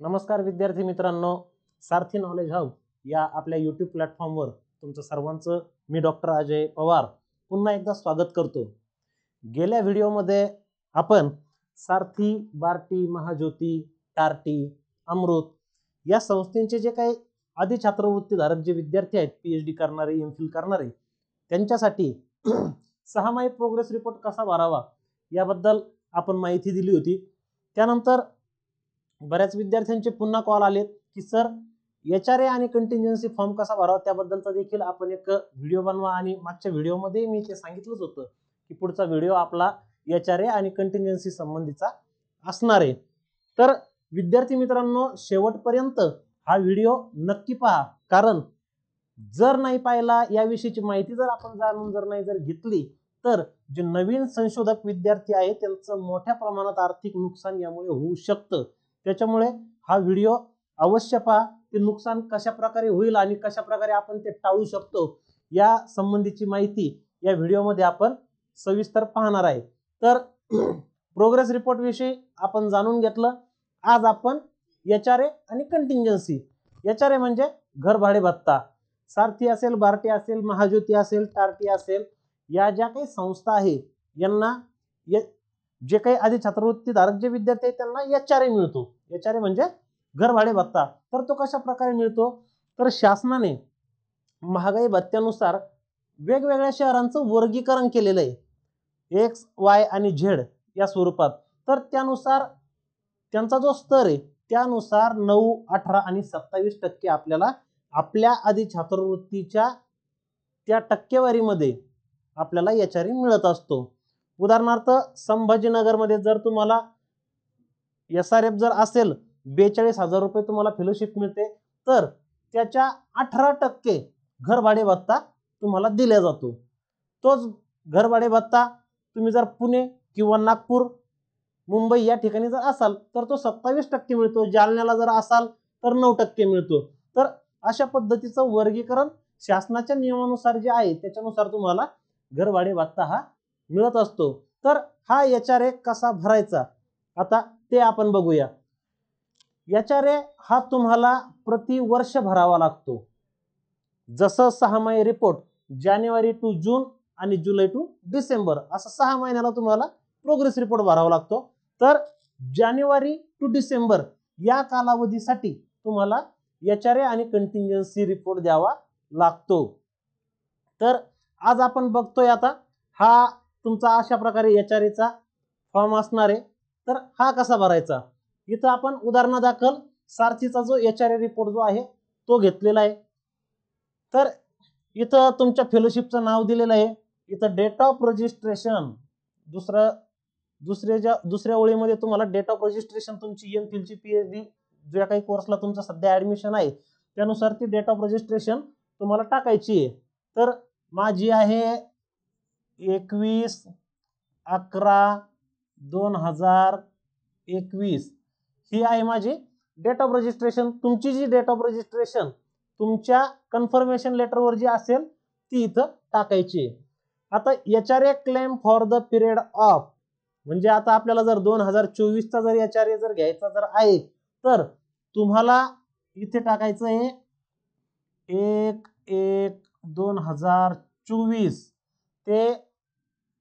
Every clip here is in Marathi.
नमस्कार विद्यार्थी मित्रांनो, सारथी नॉलेज हब या आपल्या यूट्यूब प्लॅटफॉर्मवर तुमचं सर्वांचं मी डॉक्टर अजय पवार पुन्हा एकदा स्वागत करतो। गेल्या व्हिडिओमध्ये आपण सारथी, बार्टी, महाज्योती, टार्टी, अमृत या संस्थांचे जे काही आधी छात्रवृत्ती धारक जे विद्यार्थी आहेत, पीएचडी करणारे, एमफिल करणारे, त्यांच्यासाठी 6 माही प्रोग्रेस रिपोर्ट कसा भरावा याबद्दल आपण माहिती दिली होती। त्यानंतर बऱ्याच विद्यार्थ्यांचे पुन्हा कॉल आले की सर एचआरए आणि कंटिन्जन्सी फॉर्म कसा भरावा त्याबद्दलचा देखील आपण एक व्हिडिओ बनवा, आणि मागच्या व्हिडिओमध्ये मी ते सांगितलंच होतं की पुढचा व्हिडिओ आपला एचआरए आणि कंटिन्जन्सी संबंधीचा असणार आहे। तर विद्यार्थी मित्रांनो, शेवटपर्यंत हा व्हिडिओ नक्की पहा, कारण जर नाही पाहिला याविषयीची माहिती जर आपण जाणून नाही घेतली तर जे नवीन संशोधक विद्यार्थी आहेत त्यांचं मोठ्या प्रमाणात आर्थिक नुकसान यामुळे होऊ शकतं। त्याच्यामुळे हा व्हिडिओ अवश्य पहा, ते नुकसान कशा प्रकारे होईल आणि कशा प्रकारे आपण ते टाळू शकतो या संबंधीची माहिती या व्हिडिओमध्ये आपण सविस्तर पाहणार आहे। तर प्रोग्रेस रिपोर्ट विषयी आपण जाणून घेतलं। आज आपण एचआरए आणि कंटिन्जन्सी, एचआरए म्हणजे घर भाडे भत्ता, सारथी असेल, बार्टी असेल, महाज्योती असेल, टार्टी असेल, या ज्या काही संस्था आहे यांना जे काही आधी छात्रवृत्ती धारक जे विद्यार्थी आहेत त्यांना एचआरए मिळतो। एचआरए म्हणजे घर भाडे भत्ता। तर तो कशा प्रकारे मिळतो, तर शासनाने महागाई भत्त्यानुसार वेगवेगळ्या शहरांचं वर्गीकरण केलेलं आहे, एक्स, वाय आणि झेड या स्वरूपात। तर त्यानुसार त्यांचा जो स्तर आहे त्यानुसार 9, 18 आणि 27% आपल्याला आपल्या आधी छात्रवृत्तीच्या त्या टक्केवारीमध्ये आपल्याला एचआरए मिळत असतो। उदाहरणार्थ संभाजीनगर मध्ये जर तुम्हाला एसआरएफ जर असेल 42,000 रुपये तुम्हाला फेलोशिप मिळते, तर त्याच्या 18% घर भाडे भत्ता तुम्हाला दिला जातो। तोच घर भाडे भत्ता तुम्ही जर पुणे किंवा नागपूर, मुंबई या ठिकाणी जर असाल तर तो 27% मिळतो, जालन्याला जर असाल तर 9% मिळतो। तर अशा पद्धतीचं वर्गीकरण शासनाच्या नियमानुसार जे आहे त्याच्यानुसार तुम्हाला घर भाडे भत्ता हा मिळत असतो। तर हा एचआरए कसा भरायचा आता ते आपण बघूया। एचआरए हा तुम्हाला प्रति वर्ष भरावा लागतो। जसं 6 माही रिपोर्ट जानेवारी टू जून आणि जुलै टू डिसेंबर असं 6 महिन्याला तुम्हाला प्रोग्रेस रिपोर्ट भरावा लागतो। तर जानेवारी टू डिसेंबर या कालावधीसाठी तुम्हाला एचआरए आणि कंटिन्जन्सी रिपोर्ट द्यावा लागतो। तर आज आपण बघतोय आता हा तुमचा अशा प्रकारे एचआरएचा फॉर्म असणार आहे। तर हा कसा भरायचा, इथं आपण उदाहरणादाखल सारथीचा जो एचआरए रिपोर्ट जो आहे तो घेतलेला आहे। तर इथं तुमच्या फेलोशिपचं नाव दिलेलं आहे, इथं डेट ऑफ रजिस्ट्रेशन, दुसऱ्या ओळीमध्ये तुम्हाला डेट ऑफ रजिस्ट्रेशन तुमची एमफिलची पीएचडी ज्या काही कोर्सला तुमचं सध्या ऍडमिशन आहे त्यानुसार ती डेट ऑफ रजिस्ट्रेशन तुम्हाला टाकायची आहे। तर माझी आहे 21/11/2021 ही आहे माझी डेट ऑफ रजिस्ट्रेशन। तुमची जी डेट ऑफ रजिस्ट्रेशन तुमच्या कन्फर्मेशन लेटरवर जी असेल ती इथं टाकायची आहे। आता HRA claim for the period of, म्हणजे आता आपल्याला जर 2024 चा जर एचआरए जर घ्यायचा जर आहे तर तुम्हाला इथे टाकायचं आहे 1/1/2024 ते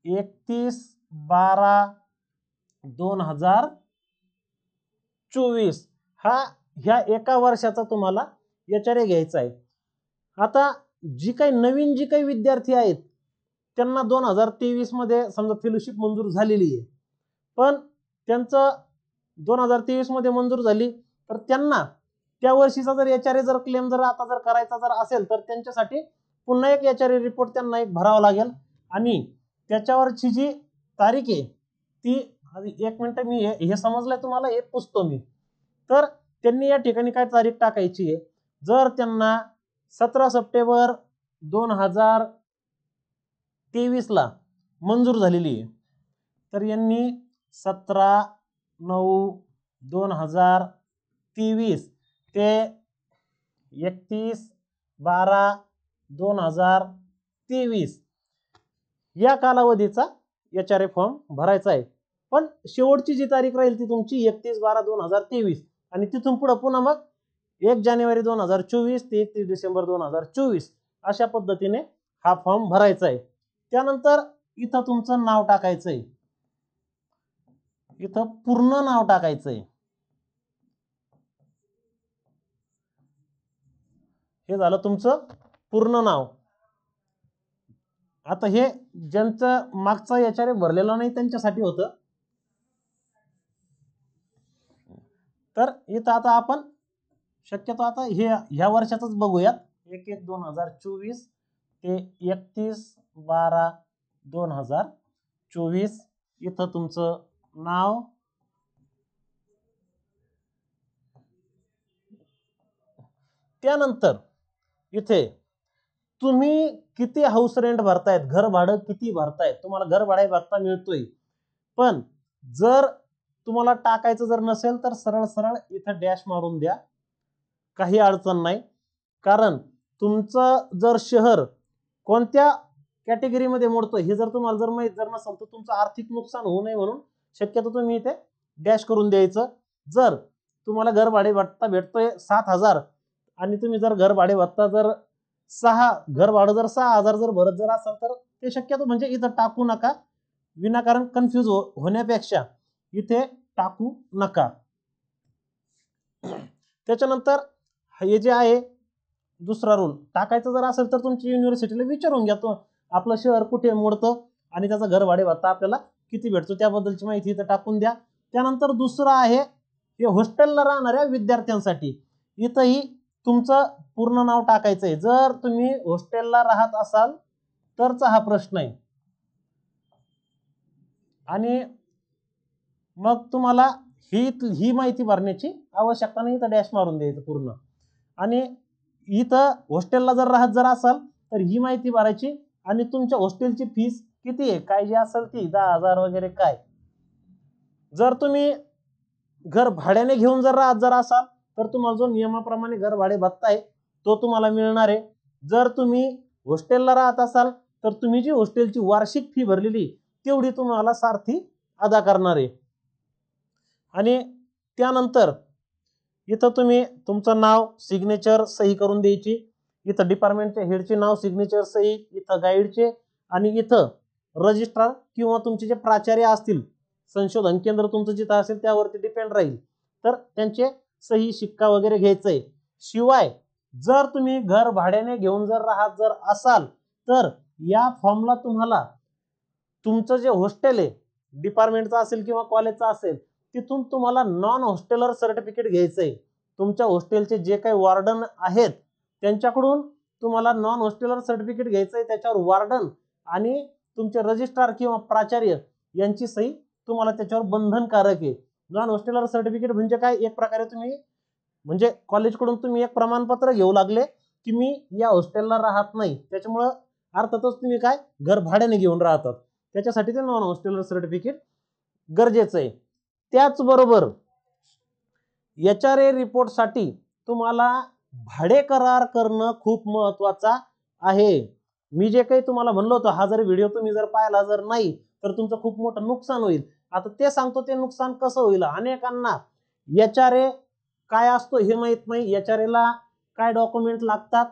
31/12/2024 ह्या एका वर्षाचा तुम्हाला एचआरए घ्यायचा आहे। आता जी काही विद्यार्थी आहेत त्यांना 2023 मध्ये समजा फेलोशिप मंजूर झालेली आहे, पण त्यांचं 2023 मध्ये मंजूर झाली तर त्यांना त्या वर्षीचा जर एचआरए जर क्लेम जर आता जर करायचा जर असेल तर त्यांच्यासाठी पुन्हा एक एचआरए रिपोर्ट त्यांना एक भरावा लागेल, आणि त्याच्यावरची जी तारीख आहे ती, एक मिनिट मी हे समजलंय तुम्हाला, हे पुसतो मी। तर त्यांनी या ठिकाणी काय तारीख टाकायची आहे, जर त्यांना 17 सप्टेंबर 2023 ला मंजूर झालेली आहे तर यांनी 17/9/2023 ते 31/12/2023 या कालावधीचा एचआरए फॉर्म भरायचा आहे। पण शेवटची जी तारीख राहील ती तुमची 31/12/2023, आणि तिथून पुढे पुन्हा मग 1 जानेवारी 2024 ते 31 डिसेंबर 2024 अशा पद्धतीने हा फॉर्म भरायचा आहे. त्यानंतर इथं तुमचं नाव टाकायचंय, इथं पूर्ण नाव टाकायचंय. हे झालं तुमचं पूर्ण नाव. आता हे ज्यांचं मागचा याच्याने भरलेला नाही त्यांच्यासाठी होतं. तर इथं आता आपण शक्यतो आता हे ह्या वर्षाचंच बघूयात. 1/1/2024 ते 31/12/2024 इथं तुमचं नाव, त्यानंतर इथे तुम्ही किती हाऊस रेंट भरतायत, घर भाडं किती भरतायत, तुम्हाला घर भाडे भत्ता मिळतोय. पण जर तुम्हाला टाकायचं जर नसेल तर सरळ सरळ इथं डॅश मारून द्या, काही अडचण नाही. कारण तुमचं जर शहर कोणत्या कॅटेगरीमध्ये मोडतोय हे जर तुम्हाला जर माहित जर नसेल तर तुमचं आर्थिक नुकसान होऊ नये म्हणून शक्यतो तुम्ही इथे डॅश करून द्यायचं. जर तुम्हाला घर भाडे भत्ता भेटतोय 7,000 आणि तुम्ही जर घर भाडे भत्ता जर घर भाडं जर 6,000 जर भरत जर असाल तर ते शक्यतो म्हणजे इथं टाकू नका. विनाकारण कन्फ्यूज होण्यापेक्षा इथे टाकू नका. त्याच्यानंतर हे जे आहे दुसरा रूल टाकायचं जर असेल तर तुमची युनिव्हर्सिटीला विचारून घ्या तो आपलं शहर कुठे मोडतं आणि त्याचा घर भाडे भत्ता आपल्याला किती भेटतो त्याबद्दलची माहिती इथं टाकून द्या. त्यानंतर दुसरं आहे हे हॉस्टेलला राहणाऱ्या विद्यार्थ्यांसाठी. इथंही तुमचं पूर्ण नाव टाकायचंय. जर तुम्ही हॉस्टेलला राहत असाल तरचा हा प्रश्न आहे. आणि मग तुम्हाला ही माहिती भरण्याची आवश्यकता नाही, इथं डॅश मारून द्यायचं पूर्ण. आणि इथं हॉस्टेलला जर राहत जर असाल तर ही माहिती भरायची आणि तुमच्या हॉस्टेलची फीस किती आहे काय जी असेल ती 10,000 वगैरे काय. जर तुम्ही घर भाड्याने घेऊन जर राहत जर असाल तर तुम्हाला जो नियमाप्रमाणे घर भाडे भत्ता आहे तो तुम्हाला मिळणार आहे. जर तुम्ही हॉस्टेलला राहत असाल तर तुम्ही जी हॉस्टेलची वार्षिक फी भरलेली तेवढी तुम्हाला सारथी अदा करणार आहे. आणि त्यानंतर इथं तुम्ही तुमचं नाव सिग्नेचर सही करून द्यायची. इथं डिपार्टमेंटच्या हेडचे नाव सिग्नेचर सही, इथं गाईडचे आणि इथं रजिस्ट्रार किंवा तुमचे जे प्राचार्य असतील संशोधन केंद्र तुमचं जिथं असेल त्यावरती डिपेंड राहील तर त्यांचे सही शिक्का वगैरे घ्यायचंय. शिवाय जर तुम्ही घर भाड्याने घेऊन जर राहत जर असाल तर या फॉर्मला तुम्हाला तुमचं जे हॉस्टेल आहे डिपार्टमेंटचं असेल किंवा कॉलेजचं असेल तिथून तुम्हाला नॉन हॉस्टेलर सर्टिफिकेट घ्यायचंय. तुमच्या हॉस्टेलचे जे काही वॉर्डन आहेत त्यांच्याकडून तुम्हाला नॉन हॉस्टेलर सर्टिफिकेट घ्यायचंय. त्याच्यावर वॉर्डन आणि तुमचे रजिस्ट्रार किंवा प्राचार्य यांची सही तुम्हाला त्याच्यावर बंधनकारक आहे. नॉन हॉस्टेलर सर्टिफिकेट म्हणजे काय, एक प्रकारे तुम्ही म्हणजे कॉलेजकडून तुम्ही एक प्रमाणपत्र घेऊ लागले की मी या हॉस्टेलला राहत नाही, त्याच्यामुळं अर्थातच तुम्ही काय घर भाड्याने घेऊन राहतात, त्याच्यासाठी ते नॉन हॉस्टेलर सर्टिफिकेट गरजेचं आहे. त्याचबरोबर HRA रिपोर्ट साठी तुम्हाला भाडे करार करणं खूप महत्वाचा आहे. मी जे काही तुम्हाला म्हणलो होतो हा जर व्हिडिओ तुम्ही जर पाहिला जर नाही तर तुमचं खूप मोठं नुकसान होईल. आता ते सांगतो ते नुकसान कसं होईल. अनेकांना HRA काय असतो हे माहित नाही, HRA ला काय डॉक्युमेंट लागतात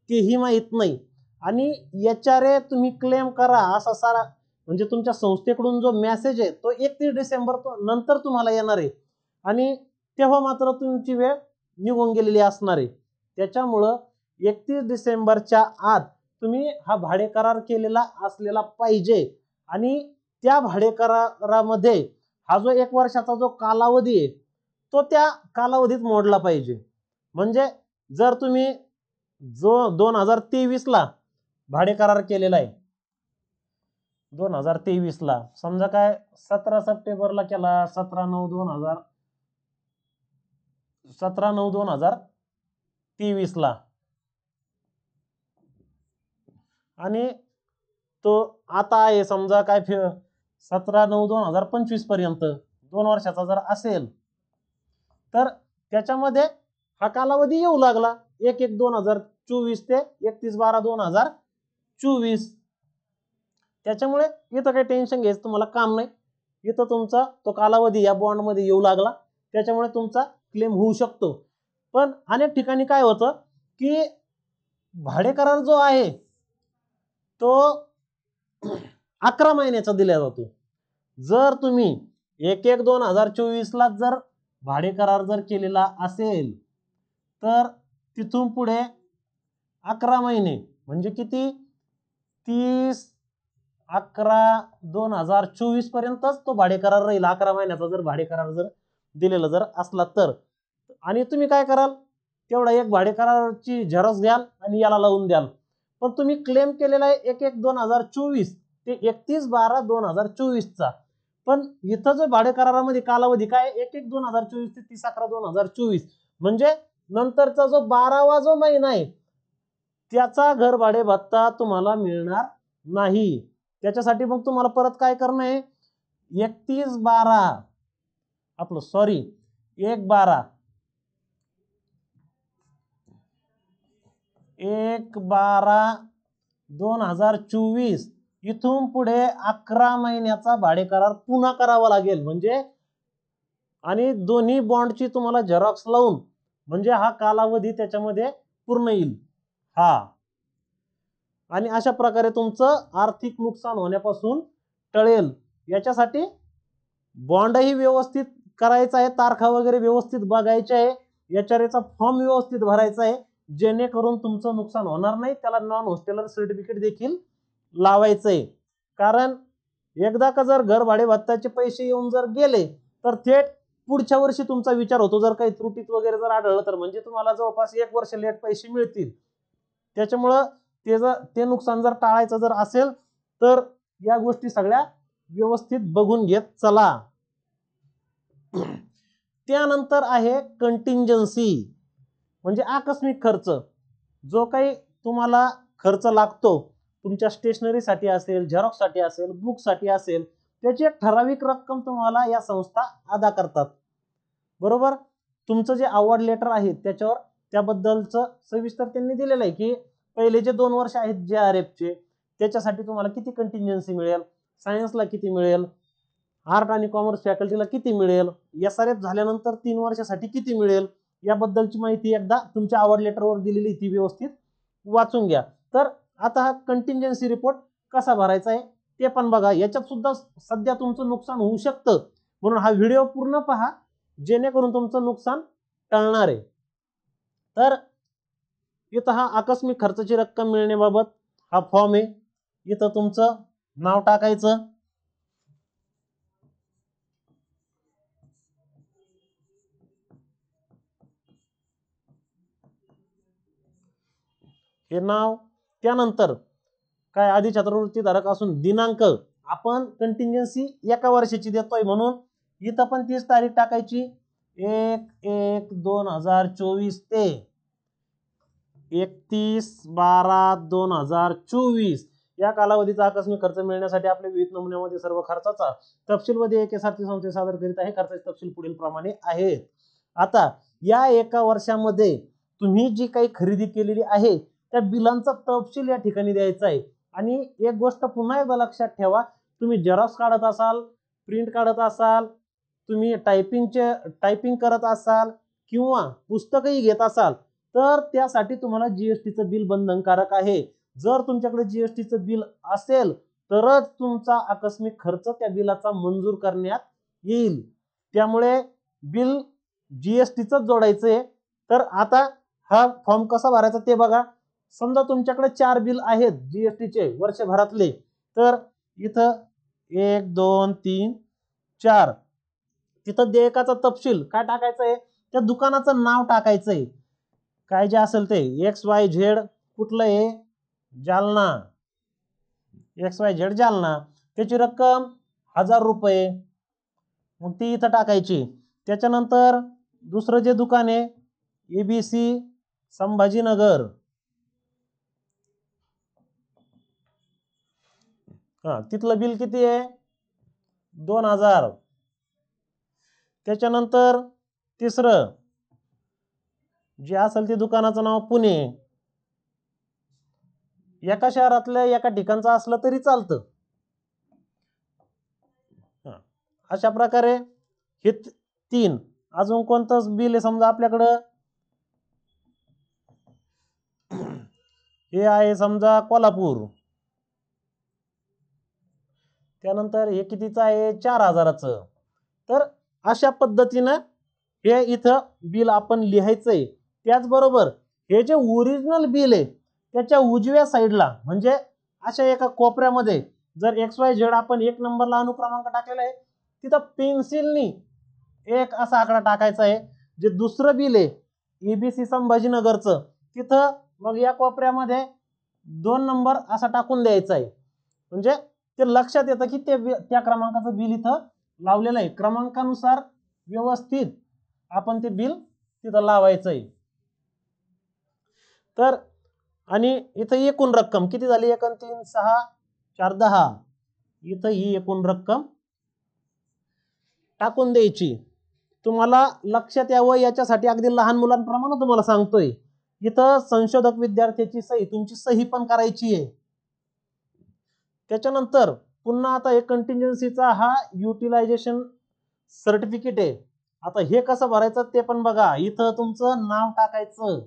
तेही माहित नाही. आणि HRA तुम्ही क्लेम करा असा सारा म्हणजे तुमच्या संस्थेकडून जो मेसेज आहे तो 31 डिसेंबर नंतर तुम्हाला येणार आहे आणि तेव्हा मात्र तुमची वेळ निघून गेलेली असणार आहे. त्याच्यामुळं 31 डिसेंबरच्या आत तुम्ही हा भाडे करार केलेला असलेला पाहिजे आणि त्या भाडे करारामध्ये हा जो 1 वर्षाचा जो कालावधी आहे तो त्या कालावधीत मोडला पाहिजे. म्हणजे जर तुम्ही जो 2023 ला भाडे करार केलेला आहे 2023 ला समजा काय 17 सप्टेंबरला केला 17/9/2023 ला आणि तो आता आहे समजा काय 17/9/2025 पर्यंत 2 वर्षाचा जर असेल तर त्याच्यामध्ये हा कालावधी येऊ लागला 1/1/2024 ते 31/12/2024. त्याच्यामुळे इथं काही टेन्शन घ्यायचं तुम्हाला काम नाही. इथं तुमचा तो कालावधी या बॉन्ड मध्ये येऊ लागला त्याच्यामुळे तुमचा क्लेम होऊ शकतो. पण अनेक ठिकाणी काय होतं की भाडे करार जो आहे तो 11 महिन्याचा दिला जातो. जर तुम्ही 1/1/2024 ला जर भाडे करार जर केलेला असेल तर तिथून पुढे 11 महिने म्हणजे किती 30/11/2024 पर्यंतच तो भाडे करार राहील. 11 महिन्याचा जर भाडे करार जर दिलेला जर असला तर. आणि तुम्ही काय कराल तेवढा एक भाडे कराराची झेरॉक्स द्याल आणि याला लावून द्याल. पण तुम्ही क्लेम केलेला आहे 1/1/2024 ते 31/12/2024 चा. पण इथं जो भाडे करारामध्ये कालावधी काय 1/1/2024 ते 30/11/2024 म्हणजे नंतरचा जो 12वा जो महिना आहे त्याचा घर भाडे भत्ता तुम्हाला मिळणार नाही. त्याच्यासाठी मग तुम्हाला परत काय करणं आहे 31/12 आपलं सॉरी 1/12/2024 इथून पुढे 11 महिन्याचा भाडे करार पुन्हा करावा लागेल. म्हणजे आणि दोन्ही बॉन्डची तुम्हाला झेरॉक्स लावून म्हणजे हा कालावधी त्याच्यामध्ये पूर्ण येईल. हा आणि अशा प्रकारे तुमचं आर्थिक नुकसान होण्यापासून टळेल. याच्यासाठी बॉन्डही व्यवस्थित करायचा आहे, तारखा वगैरे व्यवस्थित बघायच्या आहे, एचआरएचा फॉर्म व्यवस्थित भरायचा आहे जेणेकरून तुमचं नुकसान होणार नाही. त्याला नॉन होस्टेलर सर्टिफिकेट देखील लावायचंय. कारण एकदा का जर घर भाडे भत्त्याचे पैसे येऊन जर गेले तर थेट पुढच्या वर्षी तुमचा विचार होतो जर काही त्रुटीत वगैरे जर आढळलं तर म्हणजे तुम्हाला जवळपास 1 वर्ष लेट पैसे मिळतील. त्याच्यामुळं ते नुकसान जर टाळायचं जर असेल तर या गोष्टी सगळ्या व्यवस्थित बघून घेत चला. त्यानंतर आहे कंटिंजन्सी म्हणजे आकस्मिक खर्च. जो काही तुम्हाला खर्च लागतो तुमच्या स्टेशनरीसाठी असेल, झेरॉक्ससाठी असेल, बुकसाठी असेल त्याची एक ठराविक रक्कम तुम्हाला या संस्था अदा करतात. बरोबर. तुमचं जे अवॉर्ड लेटर आहे त्याच्यावर त्याबद्दलचं सविस्तर त्यांनी दिलेलं आहे की पहिले जे 2 वर्ष आहेत JRFचे त्याच्यासाठी तुम्हाला किती कंटिंजन्सी मिळेल, सायन्सला किती मिळेल, आर्ट आणि कॉमर्स फॅकल्टीला किती मिळेल, SRF झाल्यानंतर 3 वर्षासाठी किती मिळेल याबद्दलची माहिती एकदा तुमच्या अवॉर्ड लेटरवर दिलेली ती व्यवस्थित वाचून घ्या. तर आता हा कंटिंजन्सी रिपोर्ट कसा भरायचा आहे ते पण बघा. याच्यात सुद्धा सध्या तुमचं नुकसान होऊ शकतं म्हणून हा व्हिडिओ पूर्ण पहा जेणेकरून तुमचं नुकसान टळणार आहे. तर इथं हा आकस्मिक खर्चाची रक्कम मिळण्याबाबत हा फॉर्म आहे. इथं तुमचं नाव टाकायचं, हे नाव, त्यानंतर काय आधी छत्रवृत्ती धारक असून दिनांक आपण कंटिंजन्सी 1 वर्षाची देतोय म्हणून इथं पण 30 तारीख टाकायची 1/1/2024 ते 31/12/2024 या कालावधीचा आकस्मिक खर्च मिळण्यासाठी आपल्या विविध नमुन्यामध्ये सर्व खर्चाचा तपशील व देयके सारथी संस्थे सादर करीत आहे. खर्चाचे तपशील पुढील प्रमाणे आहेत. आता या 1 वर्षामध्ये तुम्ही जी काही खरेदी केलेली आहे त्या बिलांचा तपशील या ठिकाणी द्यायचा आहे. आणि एक गोष्ट पुन्हा एकदा लक्षात ठेवा, तुम्ही झेरॉक्स काढत असाल, प्रिंट काढत असाल, तुम्ही टायपिंग करत असाल किंवा पुस्तकही घेत असाल तर त्यासाठी तुम्हाला जीएसटीचं बिल बंधनकारक आहे. जर तुमच्याकडे जीएसटीचं बिल असेल तरच तुमचा आकस्मिक खर्च त्या बिलाचा मंजूर करण्यात येईल. त्यामुळे बिल जीएसटीचं जोडायचंय. तर आता हा फॉर्म कसा भरायचा ते बघा. समजा तुमच्याकडे 4 बिल आहेत जीएसटीचे वर्षभरातले तर इथं 1 2 3 4 तिथं देयकाचा तपशील काय टाकायचं आहे त्या दुकानाचं नाव टाकायचंय. काय जे असेल ते XYZ कुठलं आहे जालना, XYZ जालना, त्याची रक्कम 1000 रुपये मग ती इथं टाकायची. त्याच्यानंतर दुसरं जे दुकान आहे ABC संभाजीनगर, तिथलं बिल किती आहे 2000. त्याच्यानंतर तिसरं जे असेल ते दुकानाचं नाव पुणे, एका शहरातल्या एका ठिकाणचं असलं तरी चालतं. अशा प्रकारे हे 3 अजून कोणतं बिल आहे समजा आपल्याकडं, हे आहे समजा कोल्हापूर, त्यानंतर हे कितीचं आहे 4000चं. तर अशा पद्धतीनं हे इथं बिल आपण लिहायचंय. त्याचबरोबर हे जे ओरिजिनल बिल आहे त्याच्या उजव्या साईडला म्हणजे अशा एका कोपऱ्यामध्ये जर XYZ आपण 1 नंबरला अनुक्रमांक टाकलेला आहे, तिथं पेन्सिलनी एक असा आकडा टाकायचा आहे. जे दुसरं बिल आहे EBC संभाजीनगरचं, तिथं मग या कोपऱ्यामध्ये 2 नंबर असा टाकून द्यायचा आहे. म्हणजे ते लक्षात येतं की त्या क्रमांकाचं बिल इथं लावलेलं आहे. क्रमांकानुसार व्यवस्थित आपण ते बिल तिथं लावायचंय. तर आणि इथं एकूण रक्कम किती झाली, 1 3 6 4 10, इथं ही एकूण रक्कम टाकून द्यायची. तुम्हाला लक्षात यावं याच्यासाठी अगदी लहान मुलांप्रमाणे तुम्हाला सांगतोय, इथं संशोधक विद्यार्थ्याची सही, तुमची सही पण करायची आहे. त्याच्यानंतर पुन्हा आता एक कंटिन्जन्सीचा हा युटिलायझेशन सर्टिफिकेट आहे. आता हे कसं भरायचं ते पण बघा. इथं तुमचं नाव टाकायचं,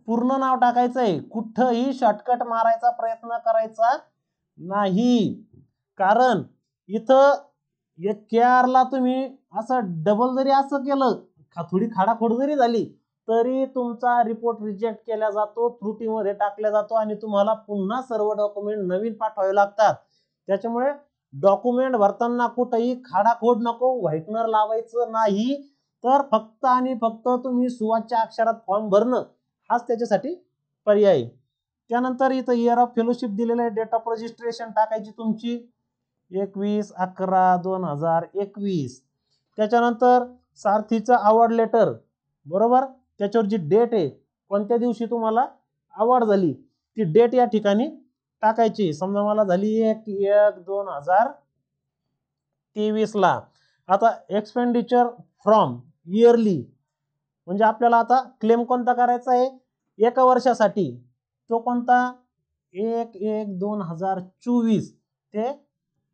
पूर्ण नाव टाकायचंय. कुठंही शॉर्टकट मारायचा प्रयत्न करायचा नाही. कारण इथं KR ला तुम्ही असं डबल जरी असं केलं, थोडी खाडाखोड जरी झाली तरी तुमचा रिपोर्ट रिजेक्ट केला जातो, त्रुटीमध्ये टाकला जातो आणि तुम्हाला पुन्हा सर्व डॉक्युमेंट नवीन पाठवावे लागतात. त्याच्यामुळे डॉक्युमेंट भरताना कुठेही खाडाखोड नको, व्हाईटनर लावायचं नाही. तर फक्त आणि फक्त तुम्ही सुवाच्य अक्षरात फॉर्म भरणं हाच त्याच्यासाठी पर्याय. त्यानंतर इथं इयर ऑफ फेलोशिप दिलेलं आहे. डेट ऑफ रजिस्ट्रेशन टाकायची तुमची 21/11/2021. त्याच्यानंतर सारथीचं अवॉर्ड लेटर, बरोबर, त्याच्यावर जी डेट आहे, कोणत्या दिवशी तुम्हाला अवॉर्ड झाली ती डेट या ठिकाणी टाकायची. समजा मला झाली 1/1/2023 ला. आता एक्सपेंडिचर फ्रॉम इयरली म्हणजे आपल्याला आता क्लेम कोणता करायचा आहे 1 वर्षासाठी, तो कोणता 1/1/2024 ते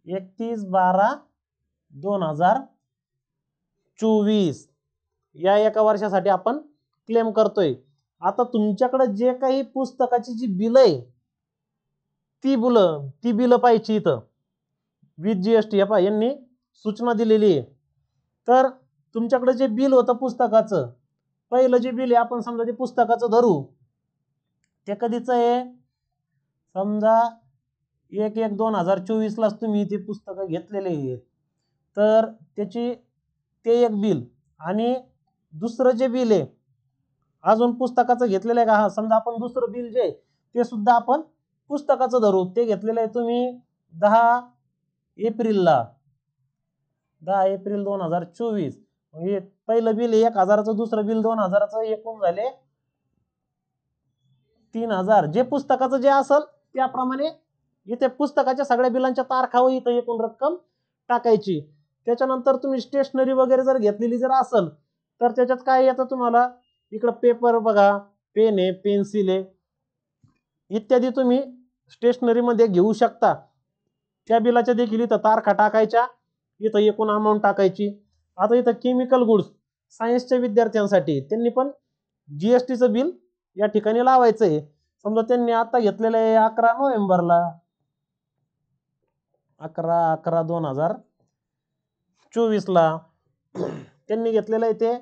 31/12/2024 या 1 वर्षासाठी आपण क्लेम करतोय. आता तुमच्याकडे जे काही पुस्तकाची जी बिल आहे ती बिल पाहिजे इथं विथ GST. यांनी सूचना दिलेली आहे. तर तुमच्याकडे जे बिल होतं पुस्तकाचं, पहिलं जे बिल आहे आपण समजा ते पुस्तकाचं धरू, ते कधीच आहे समजा 1/1/2024 लाच तुम्ही ते पुस्तकं घेतलेले आहेत. तर त्याची ते एक बिल आणि दुसरं जे बिल आहे अजून पुस्तकाचं घेतलेलं आहे का, हा समजा आपण दुसरं बिल जे ते सुद्धा आपण पुस्तकाचं धरू, ते घेतलेलं आहे तुम्ही 10 एप्रिलला, 10 एप्रिल 2024. म्हणजे पहिलं बिल 1000चं, दुसरं बिल 2000चं, एकूण झाले 3000. जे पुस्तकाचं जे असेल त्याप्रमाणे इथे पुस्तकाच्या सगळ्या बिलांच्या तारखा व इथं एकूण रक्कम टाकायची. त्याच्यानंतर तुम्ही स्टेशनरी वगैरे जर घेतलेली जर असेल तर त्याच्यात काय येतं तुम्हाला, इकडं पेपर बघा, पेन आहे, पेन्सिल आहे इत्यादी तुम्ही स्टेशनरी मध्ये घेऊ शकता. त्या बिलाच्या देखील इथं तारखा टाकायच्या, इथं एकूण अमाऊंट टाकायची. आता इथं केमिकल गुड्स सायन्सच्या विद्यार्थ्यांसाठी त्यांनी पण GSTचं बिल या ठिकाणी लावायचं आहे. समजा त्यांनी आता घेतलेलं आहे 11 नोव्हेंबरला, 11/11/2024 ला त्यांनी घेतलेलं आहे ते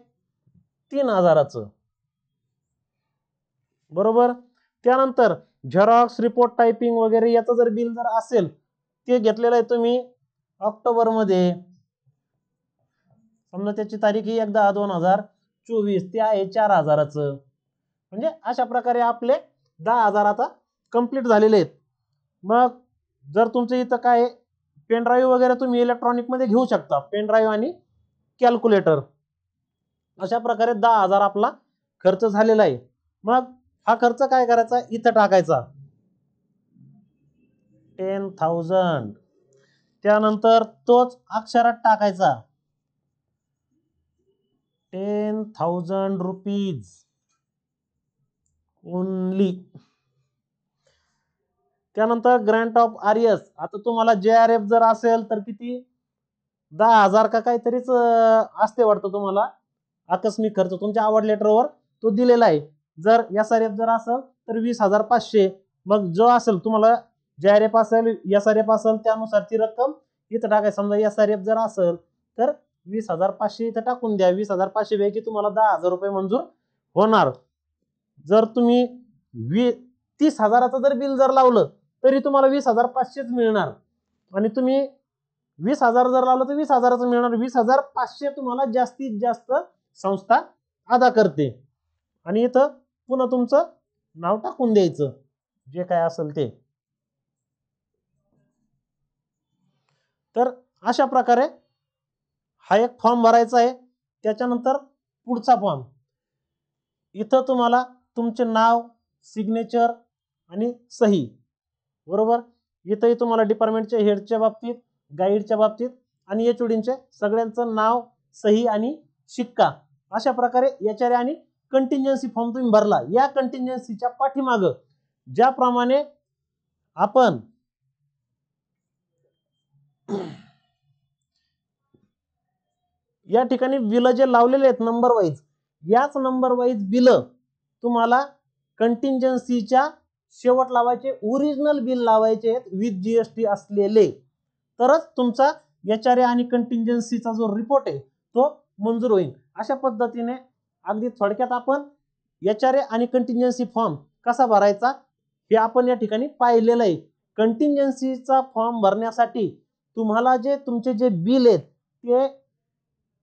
3000चं, बरोबर. त्यानंतर झेरॉक्स, रिपोर्ट टायपिंग वगैरे याचं जर बिल जर असेल ते घेतलेलं आहे तुम्ही ऑक्टोबर मध्ये, समजा त्याची तारीख ही 1/10/2024, ते आहे 4000चं. म्हणजे अशा प्रकारे आपले 10,000 आता कंप्लीट झालेले आहेत. मग जर तुमचं इथं काय पेन ड्राईव्ह वगैरे तुम्ही इलेक्ट्रॉनिक मध्ये घेऊ शकता, पेन ड्राईव्ह आणि कॅल्क्युलेटर. अशा प्रकारे 10,000 आपला खर्च झालेला आहे. मग हा खर्च काय करायचा, इथं टाकायचा 10,000. त्यानंतर तोच अक्षरात टाकायचा 10,000 रुपीज ओनली. त्यानंतर ग्रँट ऑफ आरियस, आता तुम्हाला JRF जर असेल तर किती 10,000 का काहीतरीच असते वाटतं तुम्हाला आकस्मिक खर्च तुमच्या आवड लेटरवर तो दिलेला आहे. जर SRF जर असेल तर 20,500. मग जो असेल तुम्हाला JRF असेल SRF असेल त्यानुसार ती रक्कम इथं टाकाय. समजा SRF जर असेल तर 20,500 इथं टाकून द्या. 20,500 पैकी तुम्हाला 10,000 रुपये मंजूर होणार. जर तुम्ही 30,000चं जर बिल जर लावलं तरी तुम्हाला 20,500च मिळणार. आणि तुम्ही 20,000 जर लावलं तर 20,000च मिळणार. 20,500 तुम्हाला जास्तीत जास्त संस्था अदा करते. आणि इथं पुन्हा तुमचं नाव टाकून द्यायचं जे काय असेल ते. तर अशा प्रकारे हा एक फॉर्म भरायचा आहे. त्याच्यानंतर पुढचा फॉर्म, इथं तुम्हाला तुमचे नाव, सिग्नेचर आणि सही, बरोबर. इथंही तुम्हाला डिपार्टमेंटच्या हेडच्या बाबतीत, गाईडच्या बाबतीत आणि HODचे सगळ्यांचं नाव, सही आणि शिक्का, अशा प्रकारे HRA आणि कंटिन्जन्सी फॉर्म तुम्ही भरला. या कंटिन्जन्सीच्या पाठीमागं ज्याप्रमाणे आपण या ठिकाणी बिल जे लावलेले आहेत नंबर वाईज, याच नंबर वाईज बिल तुम्हाला कंटिन्जन्सीच्या शेवट लावायचे. ओरिजिनल बिल लावायचे आहेत विथ GST असलेले, तरच तुमचा HRA आणि कंटिन्जन्सीचा जो रिपोर्ट आहे तो मंजूर होईल. अशा पद्धतीने अगदी थोडक्यात आपण HRA आणि कंटिन्जन्सी फॉर्म कसा भरायचा हे आपण या ठिकाणी पाहिलेलं आहे. कंटिन्जन्सीचा फॉर्म भरण्यासाठी तुम्हाला जे तुमचे जे बिल आहेत ते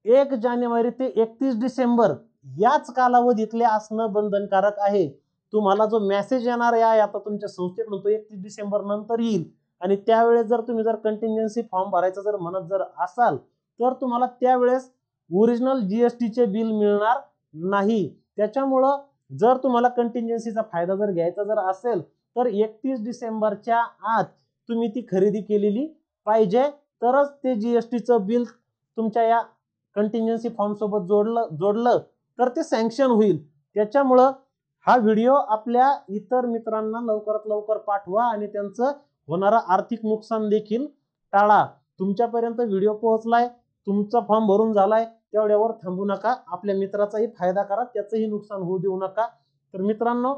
1 जानेवारी ते 31 डिसेंबर याच कालावधीतले असणं बंधनकारक आहे. तुम्हाला जो मेसेज येणार आहे आता तुमच्या संस्थेकडून तो 31 डिसेंबर नंतर येईल. आणि त्यावेळेस जर तुम्ही जर कंटिन्जन्सी फॉर्म भरायचा जर म्हणत जर असाल तर तुम्हाला त्यावेळेस ओरिजिनल GSTचे बिल मिळणार नाही. त्याच्यामुळं जर तुम्हाला कंटिन्जन्सीचा फायदा जर घ्यायचा जर असेल तर 31 डिसेंबरच्या आत तुम्ही ती खरेदी केलेली पाहिजे, तरच ते GSTचं बिल तुमच्या या कंटिन्जन्सी फॉर्म सोबत जोडलं तर ते सँक्शन होईल. त्याच्यामुळं हा व्हिडिओ आपल्या इतर मित्रांना लवकरात लवकर पाठवा आणि त्यांचं होणारं आर्थिक नुकसान देखील टाळा. तुमच्यापर्यंत व्हिडिओ पोहोचलाय, तुमचा फॉर्म भरून झालाय, तेवढ्यावर थांबू नका. आपल्या मित्राचाही फायदा करा, त्याचंही नुकसान होऊ देऊ नका. तर मित्रांनो,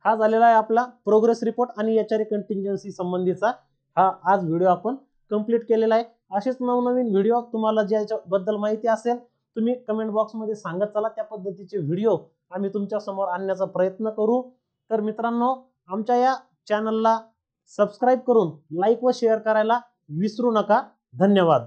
हा झालेला आहे आपला प्रोग्रेस रिपोर्ट आणि HRA कंटिन्जन्सी संबंधीचा हा आज व्हिडिओ आपण कंप्लीट केलेला आहे. असेच नवनवीन व्हिडिओ तुम्हाला ज्याच्याबद्दल माहिती असेल तुम्ही कमेंट बॉक्समध्ये सांगत चला. त्या पद्धतीचे व्हिडिओ आम्ही तुमच्या समोर आणण्याचा प्रयत्न करू. तर मित्रांनो, आमच्या या चॅनलला सबस्क्राईब करून लाईक व शेअर करायला विसरू नका. धन्यवाद.